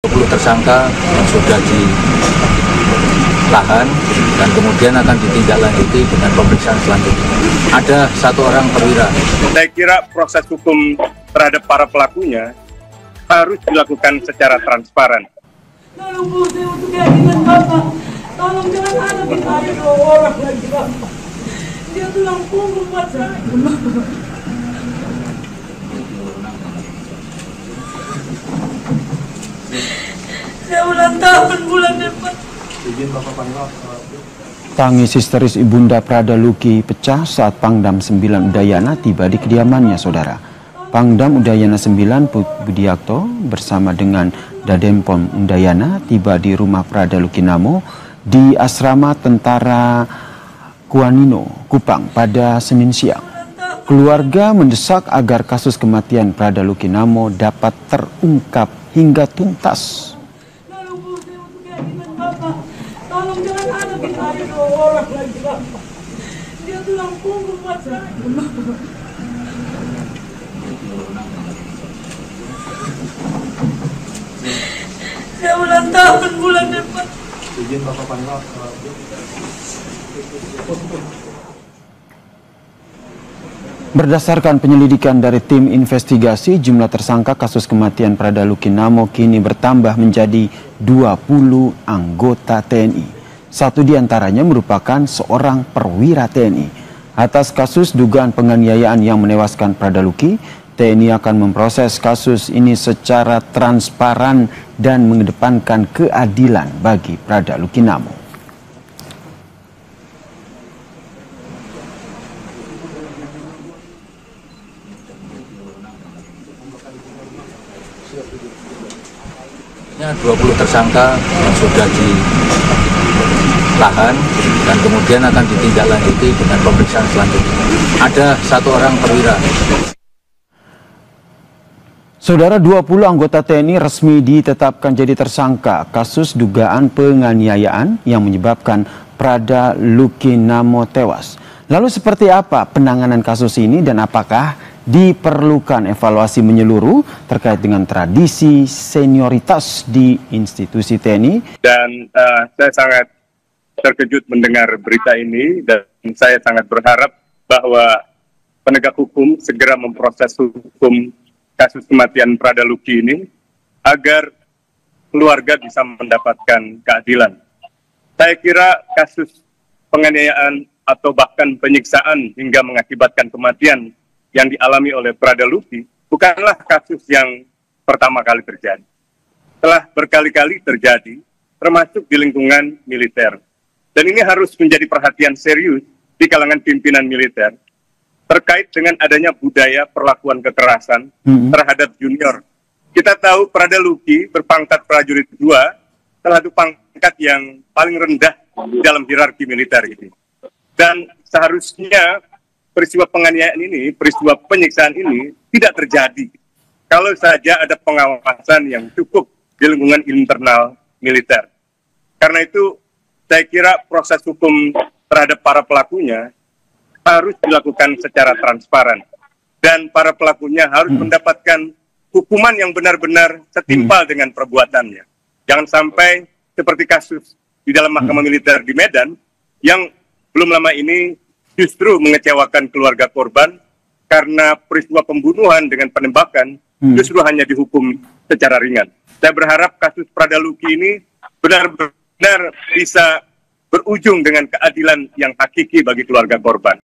20 tersangka yang sudah ditahan dan kemudian akan ditindaklanjuti dengan pemeriksaan selanjutnya. Ada 1 orang perwira. Saya kira proses hukum terhadap para pelakunya harus dilakukan secara transparan. Tolong Bu, saya untuk keadilan Bapak. Tolong jangan ada kita ada 2 orang lagi Bapak. Dia tulang punggung buat saya. Saya ulang tahun bulan depan. Tangis histeris Ibunda Prada Luki pecah saat Pangdam 9 Udayana tiba di kediamannya, saudara. Pangdam Udayana 9 Budiakto bersama dengan Dadempom Udayana tiba di rumah Prada Luki Namo di asrama Tentara Kuanino, Kupang pada Senin siang. Keluarga mendesak agar kasus kematian Prada Luki Namo dapat terungkap hingga tuntas. Tolong Bu, saya untuk keadilan Bapak. Tolong jangan ada kita ada 2 orang lagi Bapak. Dia tulang punggung buat saya. Saya ulang tahun bulan depan. Berdasarkan penyelidikan dari tim investigasi, jumlah tersangka kasus kematian Prada Luki Namo kini bertambah menjadi 20 anggota TNI. 1 diantaranya merupakan seorang perwira TNI. Atas kasus dugaan penganiayaan yang menewaskan Prada Luki, TNI akan memproses kasus ini secara transparan dan mengedepankan keadilan bagi Prada Luki Namo. Ini 20 tersangka yang sudah ditahan dan kemudian akan ditindaklanjuti dengan pemeriksaan selanjutnya. Ada 1 orang perwira. Saudara, 20 anggota TNI resmi ditetapkan jadi tersangka kasus dugaan penganiayaan yang menyebabkan Prada Luki Namo tewas. Lalu seperti apa penanganan kasus ini dan apakah diperlukan evaluasi menyeluruh terkait dengan tradisi senioritas di institusi TNI? Dan saya sangat terkejut mendengar berita ini dan saya sangat berharap bahwa penegak hukum segera memproses hukum kasus kematian Prada Luki ini agar keluarga bisa mendapatkan keadilan. Saya kira kasus penganiayaan atau bahkan penyiksaan hingga mengakibatkan kematian yang dialami oleh Prada Luki bukanlah kasus yang pertama kali terjadi. Telah berkali-kali terjadi, termasuk di lingkungan militer. Dan ini harus menjadi perhatian serius di kalangan pimpinan militer terkait dengan adanya budaya perlakuan kekerasan terhadap junior. Kita tahu Prada Luki berpangkat prajurit 2, salah satu pangkat yang paling rendah dalam hierarki militer ini. Dan seharusnya peristiwa penganiayaan ini, peristiwa penyiksaan ini tidak terjadi kalau saja ada pengawasan yang cukup di lingkungan internal militer. Karena itu, saya kira proses hukum terhadap para pelakunya harus dilakukan secara transparan. Dan para pelakunya harus mendapatkan hukuman yang benar-benar setimpal dengan perbuatannya. Jangan sampai seperti kasus di dalam mahkamah militer di Medan, yang belum lama ini justru mengecewakan keluarga korban karena peristiwa pembunuhan dengan penembakan justru hanya dihukum secara ringan. Saya berharap kasus Prada Luki ini benar-benar bisa berujung dengan keadilan yang hakiki bagi keluarga korban.